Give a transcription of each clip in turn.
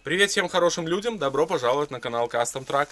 Привет всем хорошим людям, добро пожаловать на канал Custom Truck.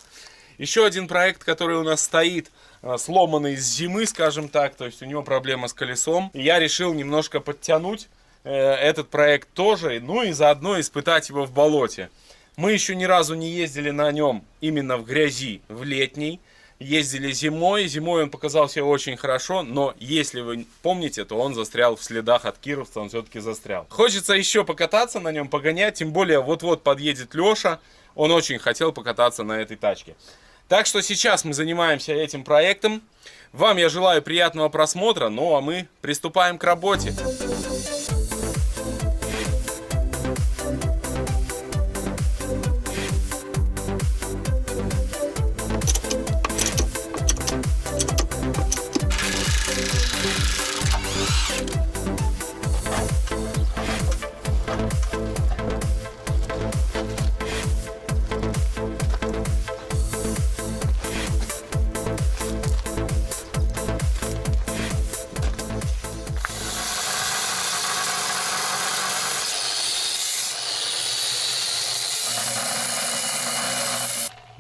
Еще один проект, который у нас стоит, сломанный с зимы, скажем так, то есть у него проблема с колесом. И я решил немножко подтянуть этот проект тоже, ну и заодно испытать его в болоте. Мы еще ни разу не ездили на нем именно в грязи, в летней. Ездили зимой, зимой он показал себя очень хорошо, но если вы помните, то он застрял в следах от кировца, он все-таки застрял. Хочется еще покататься на нем, погонять, тем более вот-вот подъедет Леша, он очень хотел покататься на этой тачке. Так что сейчас мы занимаемся этим проектом. Вам я желаю приятного просмотра, ну а мы приступаем к работе.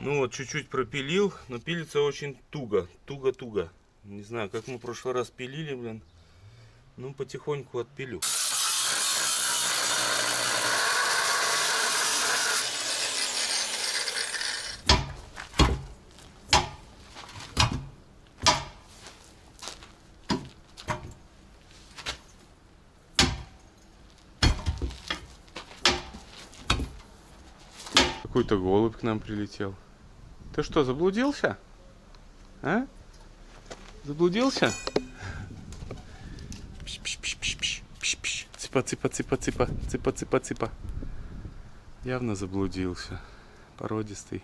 Ну вот, чуть-чуть пропилил, но пилится очень туго. Не знаю, как мы в прошлый раз пилили, блин. Ну, потихоньку отпилю. Какой-то голубь к нам прилетел. Ты что, заблудился? А? Заблудился? Цыпа. Явно заблудился. Породистый.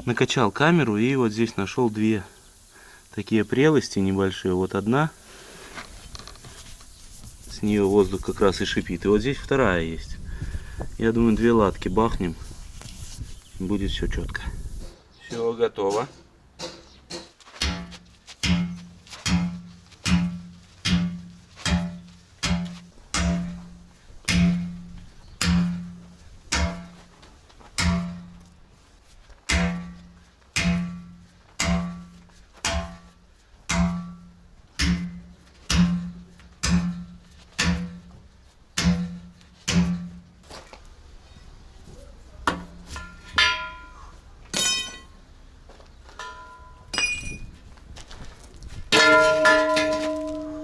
Накачал камеру и вот здесь нашел две такие прелости небольшие. Вот одна, с нее воздух как раз и шипит. И вот здесь вторая есть. Я думаю, две латки бахнем, будет все четко. Все готово.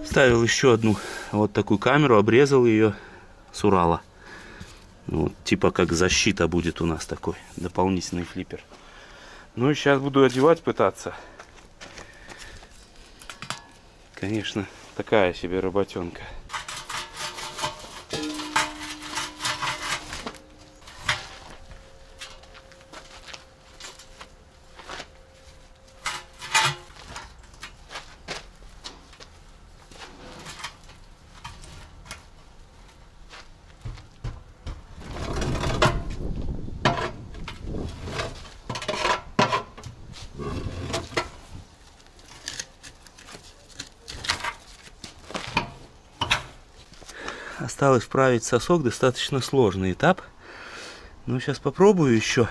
Ставил еще одну вот такую камеру, обрезал ее с Урала. Вот, типа как защита будет у нас такой, дополнительный флиппер. Ну и сейчас буду одевать пытаться. Конечно, такая себе работенка. Осталось вправить сосок, достаточно сложный этап. Но сейчас попробую еще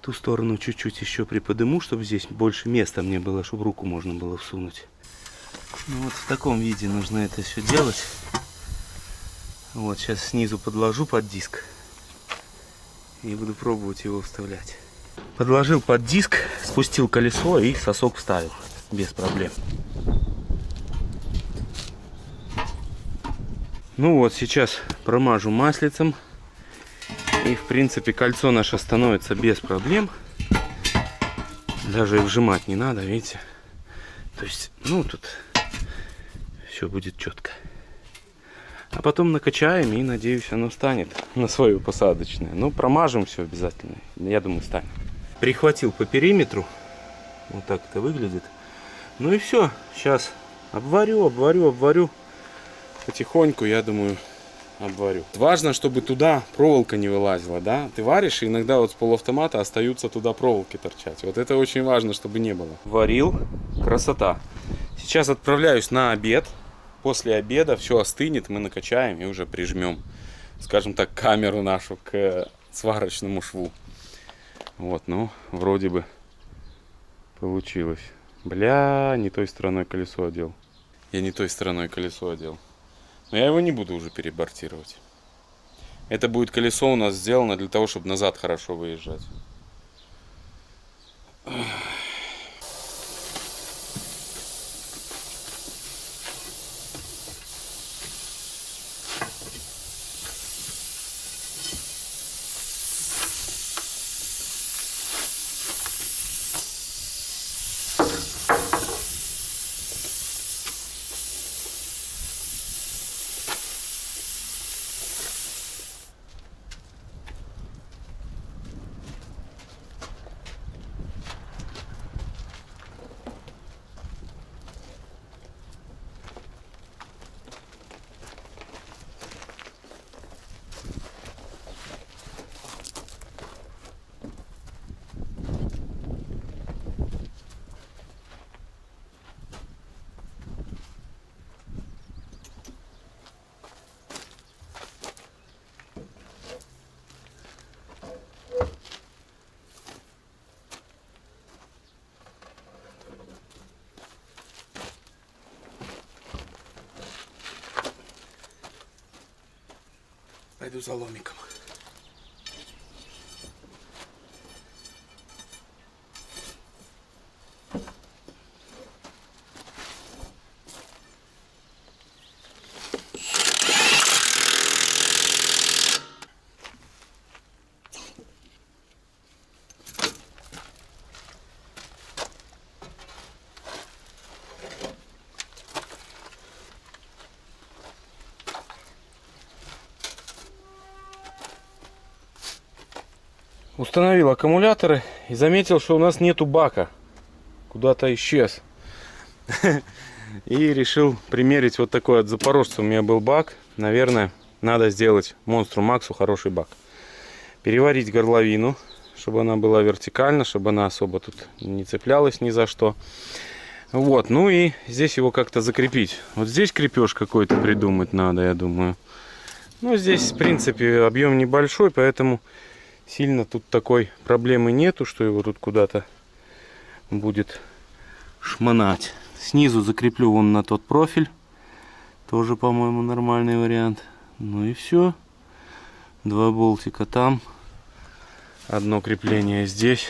ту сторону чуть-чуть еще приподниму, чтобы здесь больше места мне было, чтобы руку можно было всунуть. Ну вот в таком виде нужно это все делать. Вот сейчас снизу подложу под диск и буду пробовать его вставлять. Подложил под диск, спустил колесо и сосок вставил без проблем. Ну вот, сейчас промажу маслицем. И, в принципе, кольцо наше становится без проблем. Даже и вжимать не надо, видите. То есть, ну, тут все будет четко. А потом накачаем и, надеюсь, оно станет на свое посадочное. Ну, промажем все обязательно. Я думаю, станет. Прихватил по периметру. Вот так это выглядит. Ну и все. Сейчас обварю. Потихоньку, я думаю, обварю. Важно, чтобы туда проволока не вылазила, да? Ты варишь, и иногда вот с полуавтомата остаются туда проволоки торчать. Вот это очень важно, чтобы не было. Варил. Красота. Сейчас отправляюсь на обед. После обеда все остынет, мы накачаем и уже прижмем, скажем так, камеру нашу к сварочному шву. Вот, ну, вроде бы получилось. Бля, не той стороной колесо одел. Я не той стороной колесо одел. Но я его не буду уже перебортировать. Это будет колесо у нас сделано для того, чтобы назад хорошо выезжать. Пойду за ломиком. Установил аккумуляторы и заметил, что у нас нету бака. Куда-то исчез. И решил примерить вот такой от Запорожца. У меня был бак. Наверное, надо сделать Монстру Максу хороший бак. Переварить горловину, чтобы она была вертикальна, чтобы она особо тут не цеплялась ни за что. Вот, ну и здесь его как-то закрепить. Вот здесь крепеж какой-то придумать надо, я думаю. Ну, здесь, в принципе, объем небольшой, поэтому сильно тут такой проблемы нету, что его тут куда-то будет шмонать. Снизу закреплю вон на тот профиль. Тоже, по-моему, нормальный вариант. Ну и все. Два болтика там. Одно крепление здесь.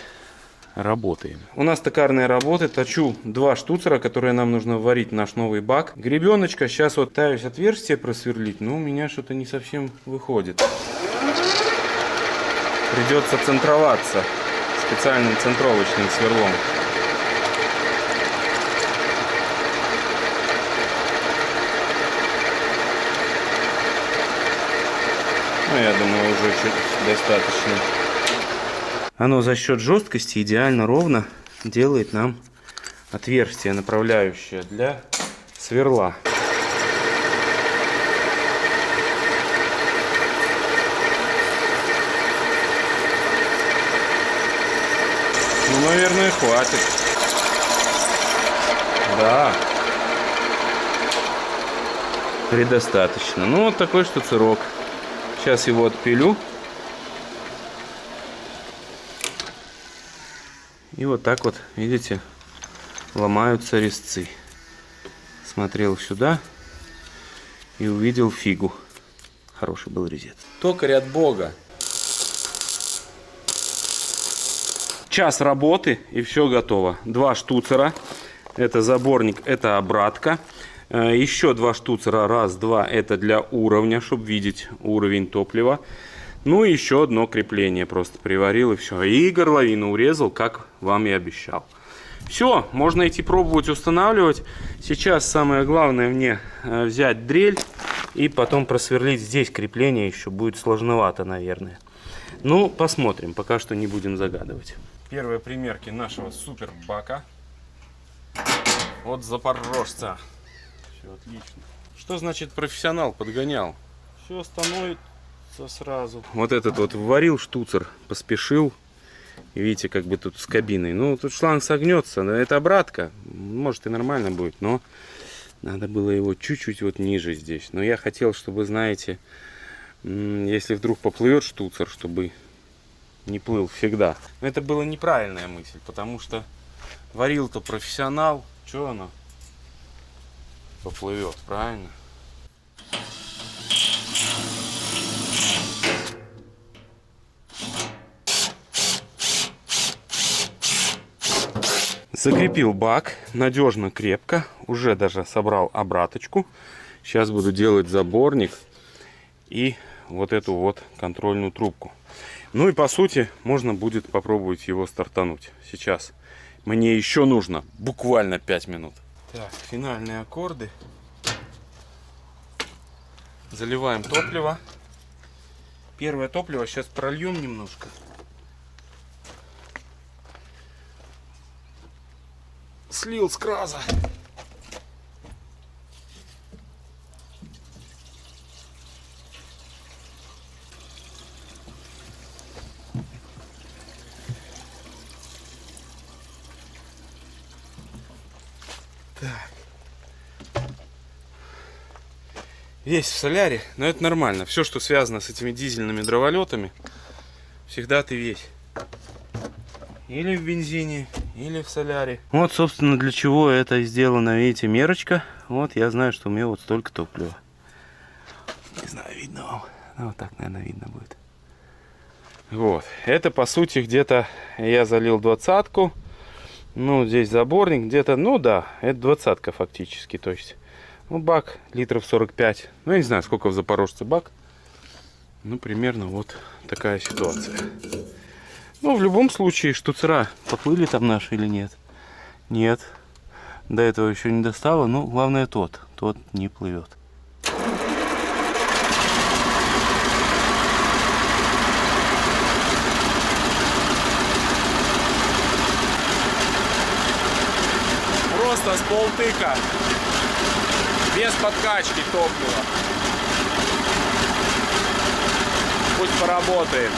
Работаем. У нас токарные работы. Точу два штуцера, которые нам нужно вварить в наш новый бак. Гребеночка. Сейчас вот пытаюсь отверстие просверлить, но у меня что-то не совсем выходит. Придется центроваться специальным центровочным сверлом. Ну, я думаю, уже чуть достаточно. Оно за счет жесткости идеально ровно делает нам отверстие направляющее для сверла. Ну, наверное, хватит. Да. Предостаточно. Ну, вот такой штуцерок. Сейчас его отпилю. И вот так вот, видите, ломаются резцы. Смотрел сюда и увидел фигу. Хороший был резец. Токарь от Бога. Час работы и все готово. Два штуцера. Это заборник, это обратка. Еще два штуцера. Раз, два. Это для уровня, чтобы видеть уровень топлива. Ну и еще одно крепление. Просто приварил и все. И горловину урезал, как вам и обещал. Все, можно идти пробовать устанавливать. Сейчас самое главное мне взять дрель И потом просверлить здесь крепление еще будет сложновато, наверное. Ну, посмотрим. Пока что не будем загадывать. Первые примерки нашего супер бака от запорожца. Все отлично. Что значит профессионал подгонял? Все становится сразу. Вот этот вот варил штуцер, поспешил. Видите, как бы тут с кабиной. Ну, тут шланг согнется. Это обратка. Может и нормально будет, но надо было его чуть-чуть вот ниже здесь. Но я хотел, чтобы, знаете, если вдруг поплывет штуцер, чтобы не плыл всегда. Но это была неправильная мысль, потому что варил-то профессионал. Что оно поплывет, правильно? Закрепил бак надежно, крепко. Уже даже собрал обраточку. Сейчас буду делать заборник и вот эту вот контрольную трубку. Ну и по сути можно будет попробовать его стартануть. Сейчас мне еще нужно буквально 5 минут. Так, финальные аккорды. Заливаем топливо. Первое топливо сейчас прольем немножко. Слил с краза. Так. Весь в соляре, но это нормально. Все, что связано с этими дизельными дроволетами, всегда ты весь. Или в бензине, или в соляре. Вот, собственно, для чего это сделано, видите, мерочка. Вот, я знаю, что у меня вот столько топлива. Не знаю, видно вам. Ну, вот так, наверное, видно будет. Вот, это, по сути, где-то я залил 20-ку. Ну, здесь заборник где-то, ну да, это 20-ка фактически. То есть, ну, бак литров 45. Ну, я не знаю, сколько в Запорожце бак. Ну, примерно вот такая ситуация. Ну, в любом случае, штуцера поплыли там наши или нет? Нет. До этого еще не достало. Ну, главное тот не плывет. Просто с полтыка. Без подкачки топлива. Пусть поработает.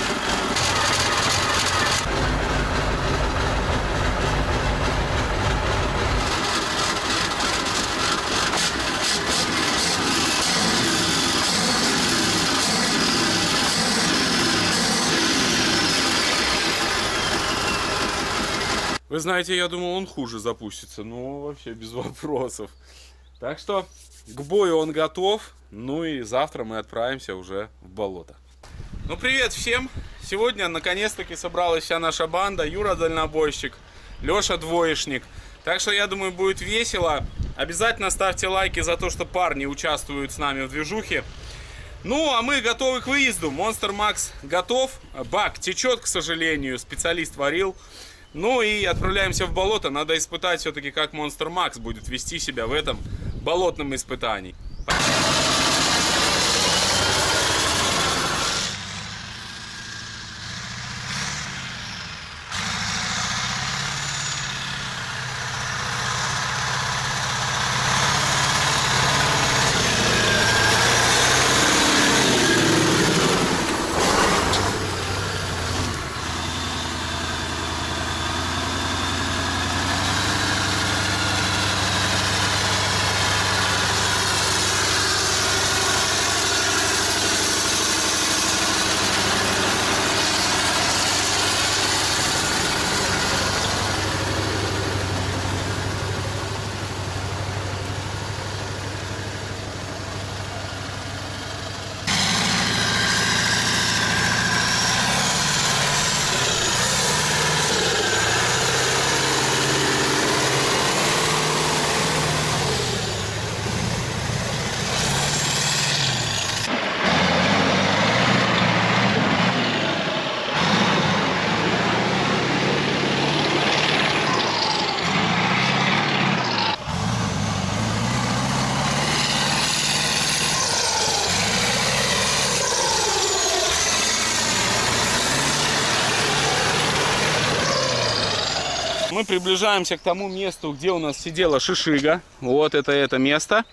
Вы знаете, я думал, он хуже запустится. Ну, вообще без вопросов. Так что к бою он готов. Ну и завтра мы отправимся уже в болото. Ну, привет всем! Сегодня наконец-таки собралась вся наша банда. Юра дальнобойщик, Леша двоечник. Так что я думаю, будет весело. Обязательно ставьте лайки за то, что парни участвуют с нами в движухе. Ну, а мы готовы к выезду. Monster Max готов. Бак течет, к сожалению. Специалист варил. Ну и отправляемся в болото. Надо испытать все-таки, как Monster Max будет вести себя в этом болотном испытании. Мы приближаемся к тому месту, где у нас сидела шишига. Вот это место.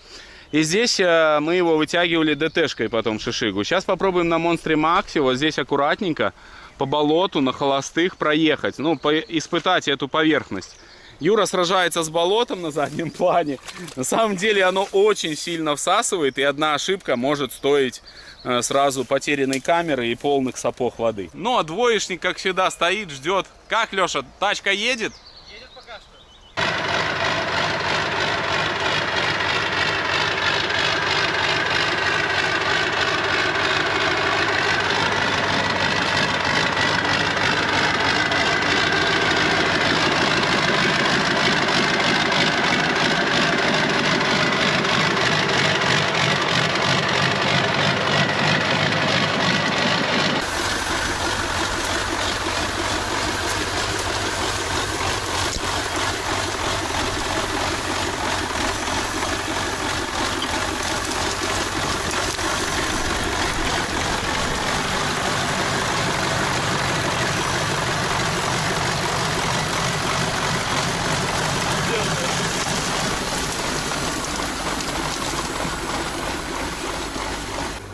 И здесь мы его вытягивали ДТшкой потом шишигу. Сейчас попробуем на Монстре Максе вот здесь аккуратненько по болоту на холостых проехать. Ну, испытать эту поверхность. Юра сражается с болотом на заднем плане. На самом деле оно очень сильно всасывает, и одна ошибка может стоить сразу потерянной камеры и полных сапог воды. Ну, а двоечник, как всегда, стоит, ждет. Как, Леша, тачка едет? Едет пока что.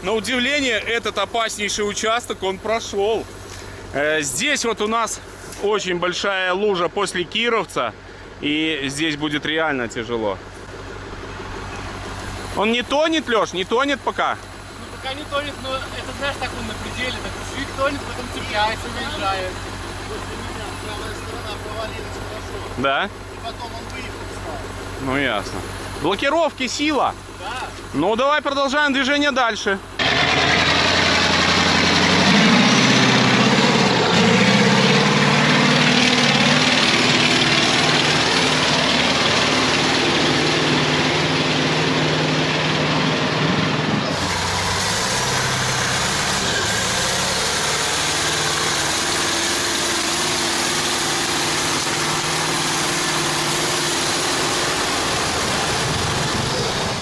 На удивление, этот опаснейший участок он прошел. Здесь вот у нас очень большая лужа после Кировца. И здесь будет реально тяжело. Он не тонет, Леш, не тонет пока? Ну пока не тонет, но это знаешь, так он на пределе, так чуть тонет, потом цепляется, выезжает. После меня правая сторона провалилась хорошо. Да? И потом он выехал сразу. Ну ясно. Блокировки сила. Да. Ну давай продолжаем движение дальше.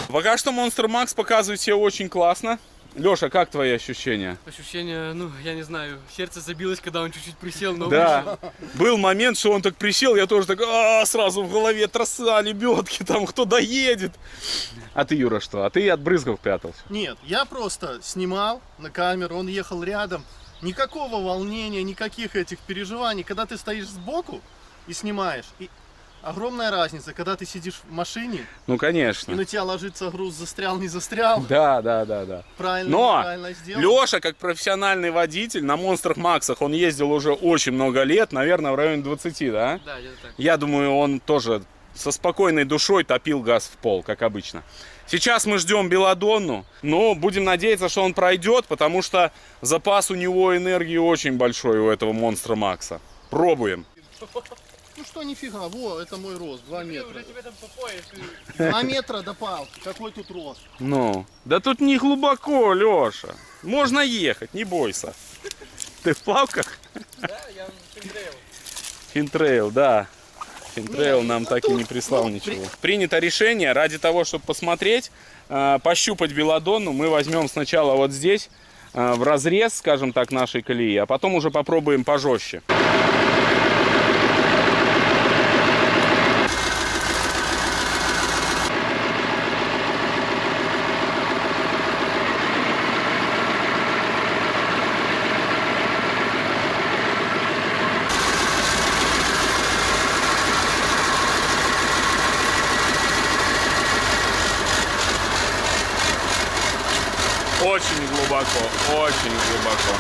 Пока что Monster Max показывает себя очень классно. Леша, как твои ощущения? Ощущение, ну, я не знаю, сердце забилось, когда он чуть-чуть присел, но Да, был момент, что он так присел, я тоже так, сразу в голове трасса, лебедки, там кто доедет. А ты, Юра, что? А ты от брызгов прятался? Нет, я просто снимал на камеру, он ехал рядом. Никакого волнения, никаких этих переживаний. Когда ты стоишь сбоку и снимаешь, и огромная разница, когда ты сидишь в машине, Ну, и конечно. на тебя ложится груз, застрял, не застрял. Да. Правильно, Но неправильно сделал. Леша, как профессиональный водитель, на Монстрах Максах он ездил уже очень много лет, наверное, в районе 20, да? Да, где-то так. Я думаю, он тоже со спокойной душой топил газ в пол, как обычно. Сейчас мы ждем Беладонну, но будем надеяться, что он пройдет, потому что запас у него энергии очень большой, у этого Монстра Макса. Пробуем. Ну что, нифига, во, это мой рост, 2 метра. Уже тебе там по пояс. 2 метра до палки, какой тут рост? Ну, да тут не глубоко, Леша. Можно ехать, не бойся. Ты в плавках? Да, я финдрейл. Финтрейл, да. Финтрейл нам так и не прислал ничего. Принято решение, ради того, чтобы посмотреть, пощупать Беладонну, мы возьмем сначала вот здесь, в разрез, скажем так, нашей колеи, а потом уже попробуем пожестче. Очень глубоко, очень глубоко.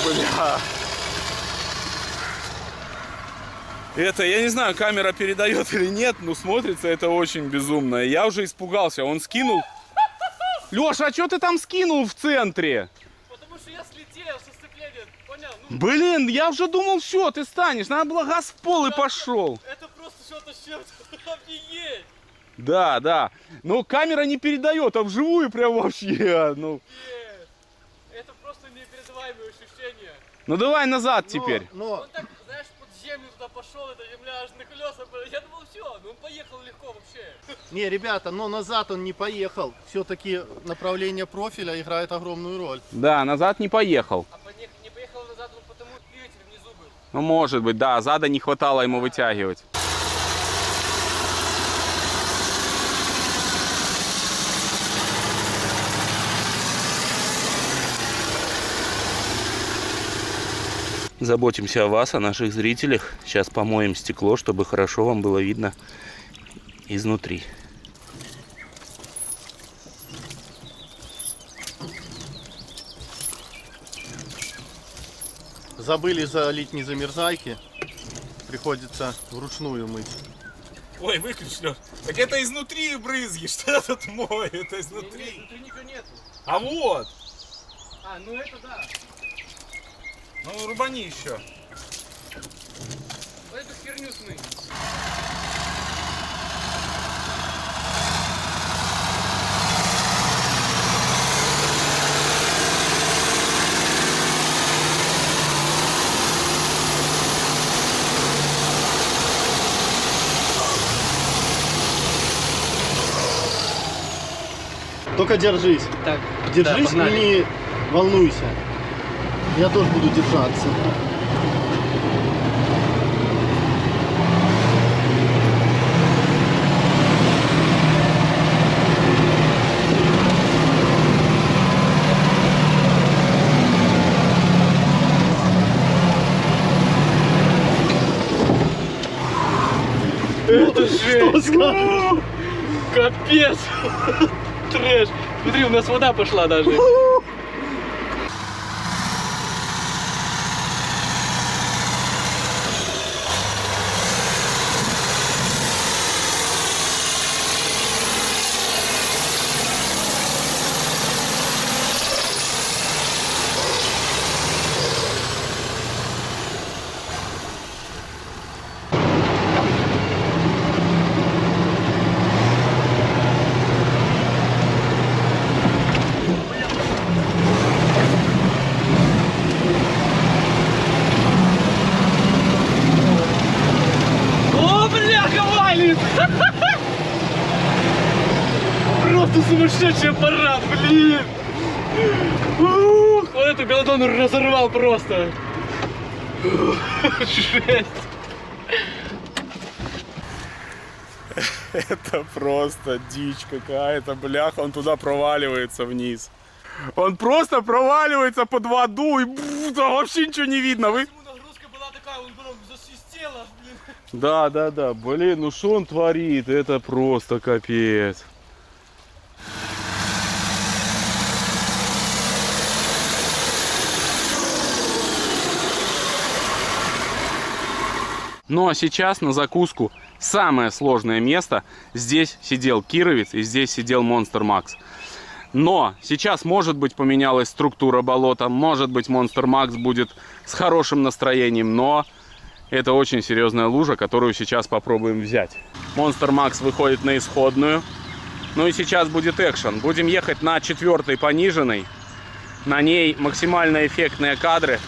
Бля. Это, я не знаю, камера передает или нет, но смотрится это очень безумно. Я уже испугался, он скинул. Леша, а что ты там скинул в центре? Потому что я слетел со сцепления, понял? Ну, Блин, я уже думал, все, ты станешь. Надо было газ в пол и пошел. это просто что-то с чем-то. Офигеть! Да, да. Но камера не передает, а вживую прям вообще. Ну, Нет. Это просто непередаваемые ощущения. ну давай назад теперь. Но Он так, знаешь, под землю туда пошел, эта земля аж на колеса была. Я думал, все, ну он поехал легко вообще. не, ребята, но назад он не поехал. Все-таки направление профиля играет огромную роль. Да, назад не поехал. А не поехал назад, он потому двигатель внизу был. Ну, может быть, да, зада не хватало ему вытягивать. Заботимся о вас, о наших зрителях. Сейчас помоем стекло, чтобы хорошо вам было видно изнутри. Забыли залить незамерзайки. Приходится вручную мыть. Ой, выключи, Лёш. Так это изнутри брызги, что тут мой, это изнутри. Нет, внутри ничего нету. А вот. А, ну это да. Ну, рубани еще. Вот эту херню смыть. Только держись. Так, Держись и не волнуйся. Я тоже буду держаться. Это Что скажешь? Капец! Трэш! Смотри, у нас вода пошла даже. О, бляха, валит! Просто сумасшедший аппарат, блин! Ух, вот эту голодон разорвал просто! Жесть! Это просто дичь какая-то, бляха, он туда проваливается вниз. Он просто проваливается под воду, и там вообще ничего не видно. Вы... Нагрузка была такая, он прям засвистел аж, блин. Да, да, да, блин, ну что он творит, это просто капец. Ну а сейчас на закуску самое сложное место. Здесь сидел Кировец и здесь сидел Monster Max. Но сейчас, может быть, поменялась структура болота, может быть, Monster Max будет с хорошим настроением, но это очень серьезная лужа, которую сейчас попробуем взять. Monster Max выходит на исходную. Ну и сейчас будет экшен. Будем ехать на 4-й пониженной. На ней максимально эффектные кадры.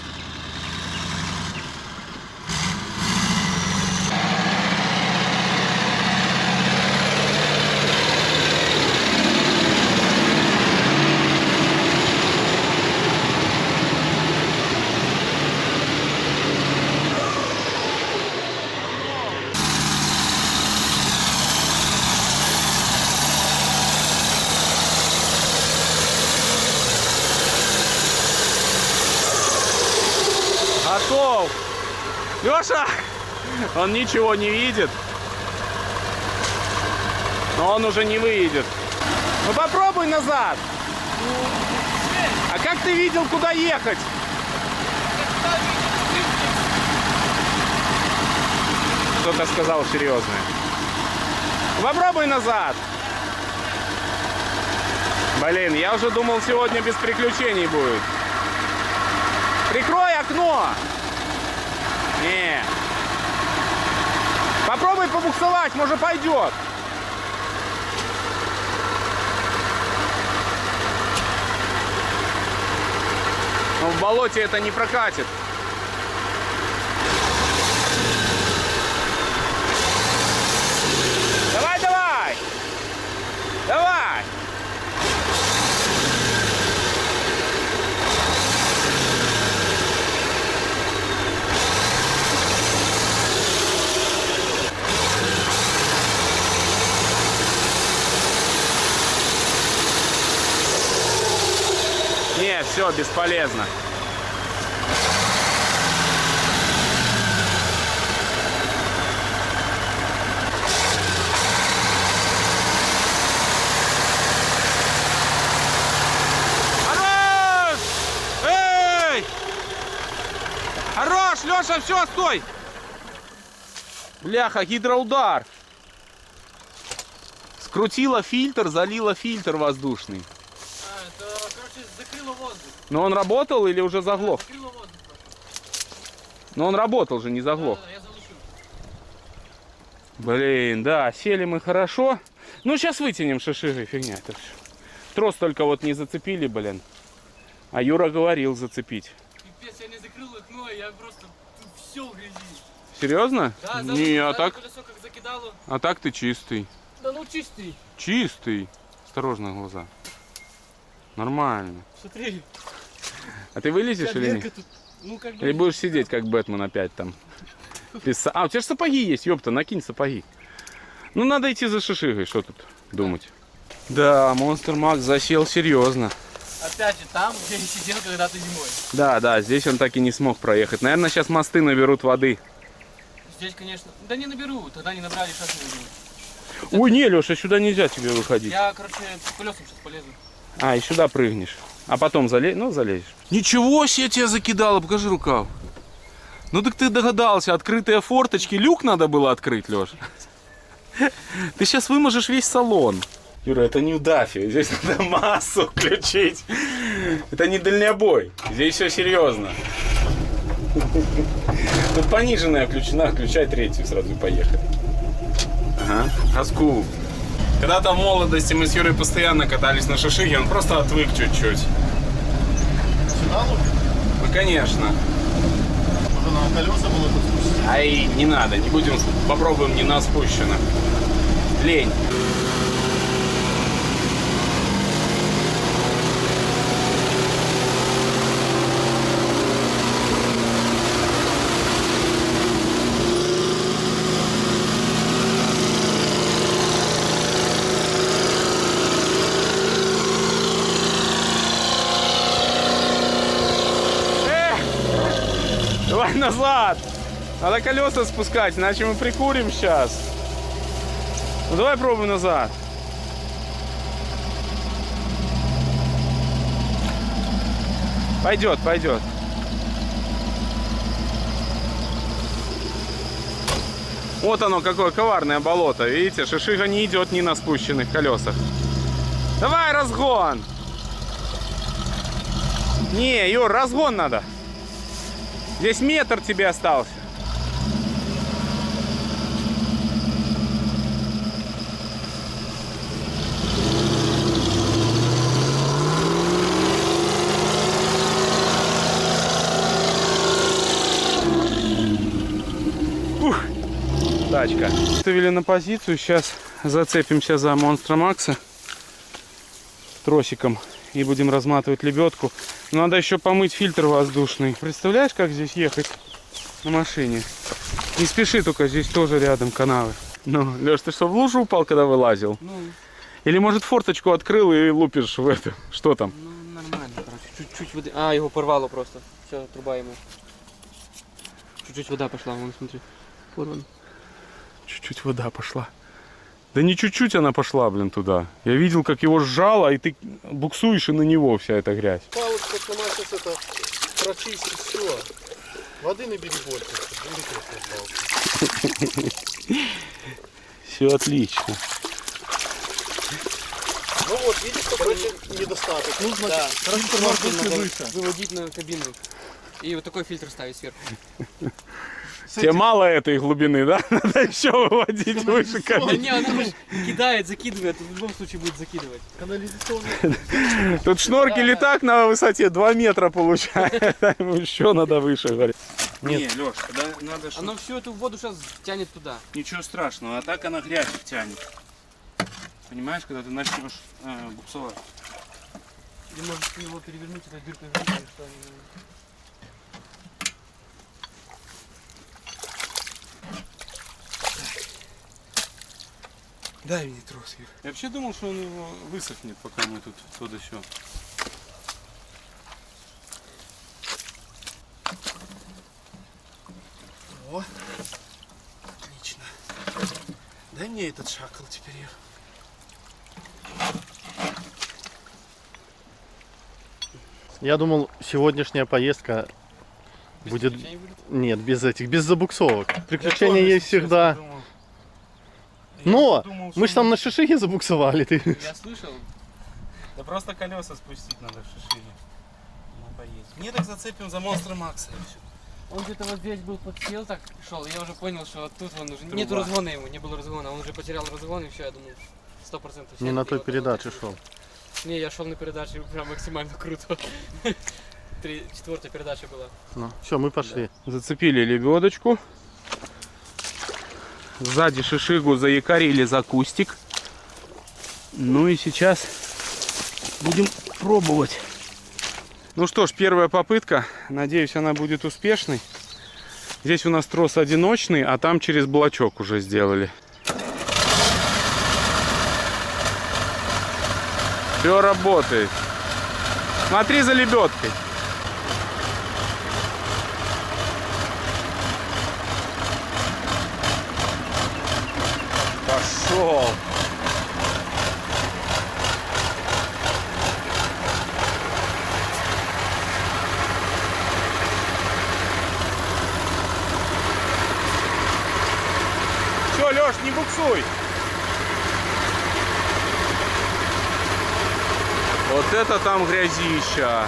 Готов! Леша! Он ничего не видит. Но он уже не выедет. Ну попробуй назад! А как ты видел, куда ехать? что-то сказал серьезное. Попробуй назад. Блин, я уже думал, сегодня без приключений будет. Прикрой окно. Не. Попробуй побуксовать, может пойдет. Но в болоте это не прокатит. Давай, давай! Давай! Не, все, бесполезно. Хорош! Эй! Хорош, Леша, все, стой! Бляха, гидроудар. Скрутила фильтр, залила фильтр воздушный. Это, короче, закрыло воздух. Но он работал или уже заглох? Закрыло воздух просто. Но он работал же, не заглох. Да, я залучу. Блин, да, сели мы хорошо. Ну, сейчас вытянем шишигой, фигня это все. Трос только вот не зацепили, блин. А Юра говорил зацепить. Пипец, я не закрыл окно, я просто тут все в грязи. Серьезно? Да, Не, а так, колесо как закидало. а так ты чистый. Да ну чистый. Чистый. Осторожно, глаза. Нормально. Смотри. А ты вылезешь или Дверка нет? тут, ну как бы... Или будешь сидеть, как Бэтмен опять там? А, у тебя же сапоги есть, ёпта, накинь сапоги. Ну, надо идти за шишигой, что тут думать. Да, Monster Max засел серьезно. Опять же, там, где я сидел когда-то зимой. Да, да, здесь он так и не смог проехать. Наверное, сейчас мосты наберут воды. Здесь, конечно... Да не наберу, тогда не набрали, сейчас не наберу. Ой, не, Леша, сюда нельзя тебе выходить. Я, короче, по колесам сейчас полезу. А, и сюда прыгнешь. А потом залезешь? Ну, залезешь. Ничего себе тебя закидало, покажи рукав. Ну так ты догадался, открытые форточки, люк надо было открыть, Леша. Ты сейчас выможешь весь салон. Юра, это не Даффи, здесь надо массу включить. Это не дальнобой, здесь все серьезно. Тут пониженная включена, включай третью, сразу и поехали. Ага, газку. Когда-то в молодости мы с Юрой постоянно катались на шишиге, он просто отвык чуть-чуть. Сюда лупит? Ну, конечно. Уже на колеса было тут спустить. Ай, не надо, не будем, попробуем не на спущенных. Лень. Давай назад! Надо колеса спускать, иначе мы прикурим сейчас. Ну давай пробуй назад. Пойдет, пойдет. Вот оно, какое коварное болото. Видите, шишига не идет ни на спущенных колесах. Давай разгон! Не, Юр, разгон надо. Здесь метр тебе остался. Ух, тачка. Ставили на позицию. Сейчас зацепимся за Monster Max тросиком и будем разматывать лебедку. Но надо еще помыть фильтр воздушный. Представляешь, как здесь ехать на машине? Не спеши, только здесь тоже рядом канавы. Ну, Леш, ты что, в лужу упал, когда вылазил? Ну, Или, может, форточку открыл и лупишь в это? Что там? ну нормально, короче. Чуть-чуть воды. А, его порвало просто. Все, труба ему. Чуть-чуть вода пошла, вон, смотри. Порван. Чуть-чуть вода пошла. Да не чуть-чуть она пошла, блин, туда. Я видел, как его сжало, и ты буксуешь, и на него вся эта грязь. Палочка сама сейчас это прочистит все. Воды набери больше, чтобы не Все отлично. Ну вот, видишь, какой недостаток. Нужно Шноркель надо выше. выводить на кабину. И вот такой фильтр ставить сверху. Тебе мало этой глубины, да? Надо еще выводить выше Да кабины. не, она же кидает, закидывает, в любом случае будет закидывать. Канализационный. Тут шноркель и так на высоте 2 метра получается. Еще надо выше, говорит. Нет. Не, Леш, тогда надо, Оно всю эту воду сейчас тянет туда. Ничего страшного, а так она грязь тянет. Понимаешь, когда ты начнешь буксовать. Или может его перевернуть, этой дыркой вниз, или что они... Дай мне трос, Юр. Я вообще думал, что он его высохнет, пока мы тут то да сё. О, отлично. Дай мне этот шакал теперь, Юр. Я думал, сегодняшняя поездка будет... Приключений будет? Нет, без забуксовок. Приключения есть всегда. Но мы же там на шишиге забуксовали. Ты. Я слышал. Да просто колеса спустить надо в шишиге. На поесть. Не так зацепим за монстра Макса и все. Он где-то вот здесь был, подсел так, шел, и я уже понял, что вот тут он уже... Труба. Нету разгона ему, не было разгона, он уже потерял разгон, и все, я думал, 100%. Не на той передаче шел. Не, я шел на передаче прям максимально круто. Четвертая передача была. Ну, все, мы пошли. Зацепили лебедочку. Сзади шишигу заякорили за кустик. Ну и сейчас будем пробовать. Ну что ж, первая попытка. Надеюсь, она будет успешной. Здесь у нас трос одиночный, а там через блочок уже сделали. Все работает. Смотри за лебедкой. Пошел. Все, Леш, не буксуй. Вот это там грязища.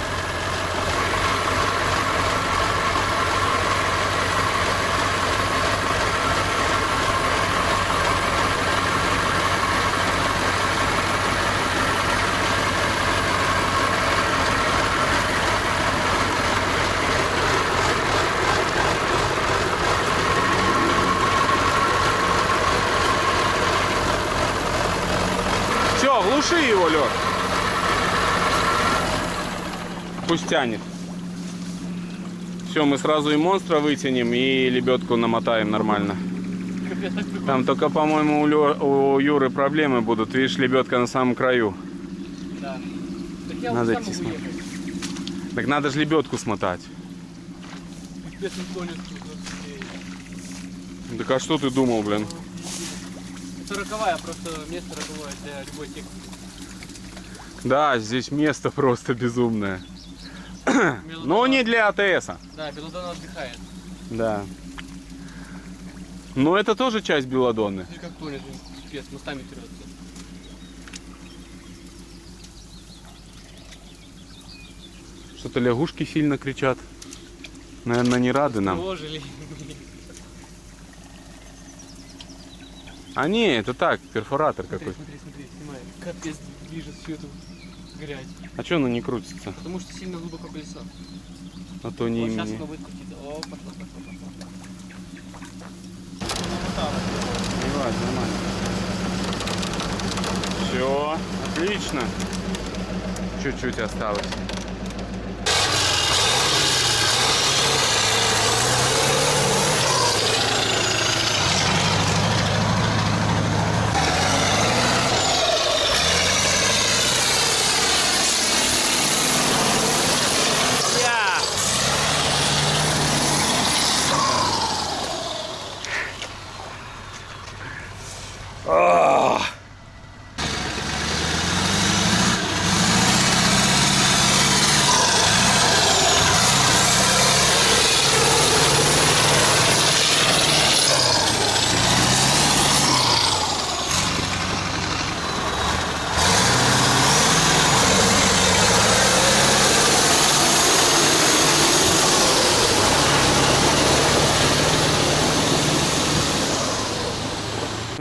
Все, глуши его, Лёш. Пусть тянет. Все, мы сразу и монстра вытянем, и лебедку намотаем нормально. Там только, по-моему, у Юры проблемы будут. Видишь, лебедка на самом краю. Да. Так я Надо сам идти могу смотреть. ехать. Так надо же лебедку смотать. Пипец, не тонет тут. Так а что ты думал, блин? 40-я, просто место роковое для любой техники. Да, здесь место просто безумное. Но не для АТСа. Да, Белладонна отдыхает. Да. Но это тоже часть Белладонны. Смотри, как тонет, пипец, мостами трется. Что-то лягушки сильно кричат. Наверное, не рады нам. Положили. А не, это так, перфоратор Смотри, какой-то. смотри, смотри, снимай. Капец движет всю эту грязь. А что оно не крутится? Потому что сильно глубоко колесо. А то не Вот сейчас мне. оно будет крутиться. О, пошло, пошло, пошло. Снимать, нормально. Все, отлично. Чуть-чуть осталось.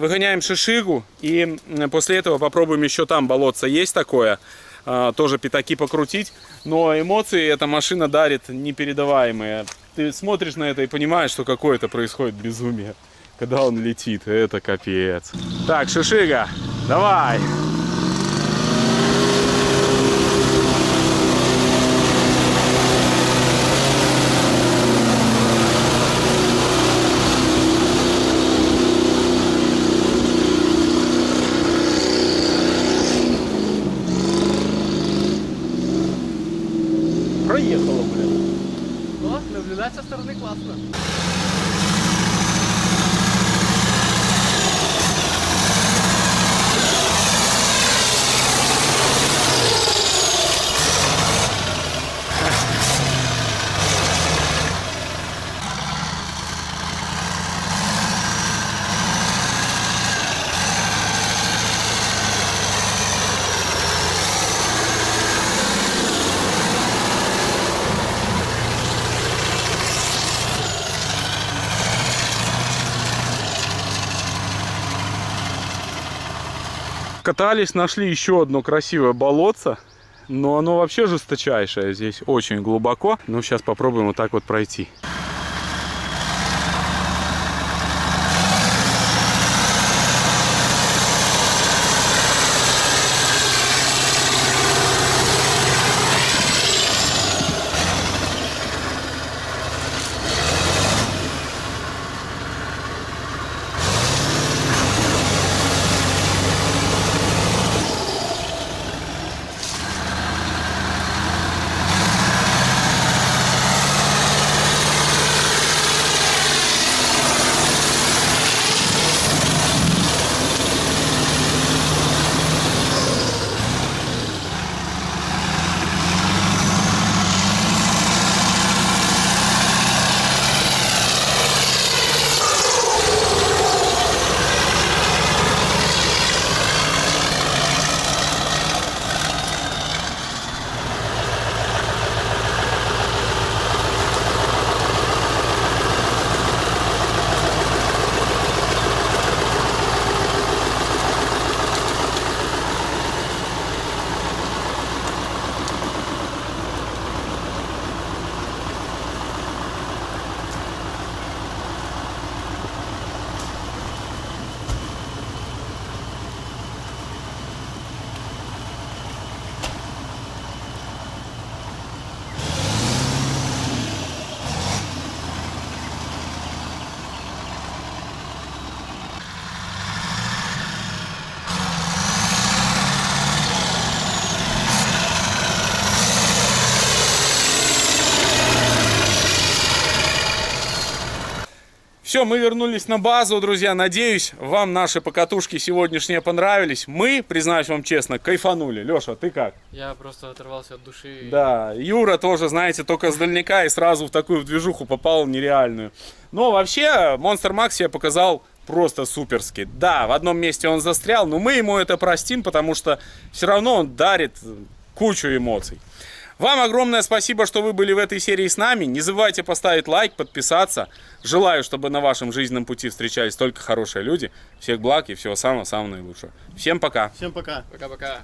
Выгоняем шишигу и после этого попробуем еще там болотце есть такое. Тоже пятаки покрутить. Но эмоции эта машина дарит непередаваемые. Ты смотришь на это и понимаешь, что какое-то происходит безумие. Когда он летит, это капец. Так, шишига, давай. Проехала, блин. Но наблюдать со стороны классно. Катались, нашли еще одно красивое болотце, но оно вообще жесточайшее, здесь очень глубоко. Ну, сейчас попробуем вот так вот пройти. Все, мы вернулись на базу, друзья. Надеюсь, вам наши покатушки сегодняшние понравились. Мы, признаюсь вам честно, кайфанули. Леша, ты как? Я просто оторвался от души. Да, Юра тоже, знаете, только с дальняка и сразу в такую движуху попал нереальную. Но вообще, Monster Max я показал просто суперски. Да, в одном месте он застрял, но мы ему это простим, потому что все равно он дарит кучу эмоций. Вам огромное спасибо, что вы были в этой серии с нами. Не забывайте поставить лайк, подписаться. Желаю, чтобы на вашем жизненном пути встречались только хорошие люди. Всех благ и всего самого-самого наилучшего. Всем пока. Всем пока. Пока-пока.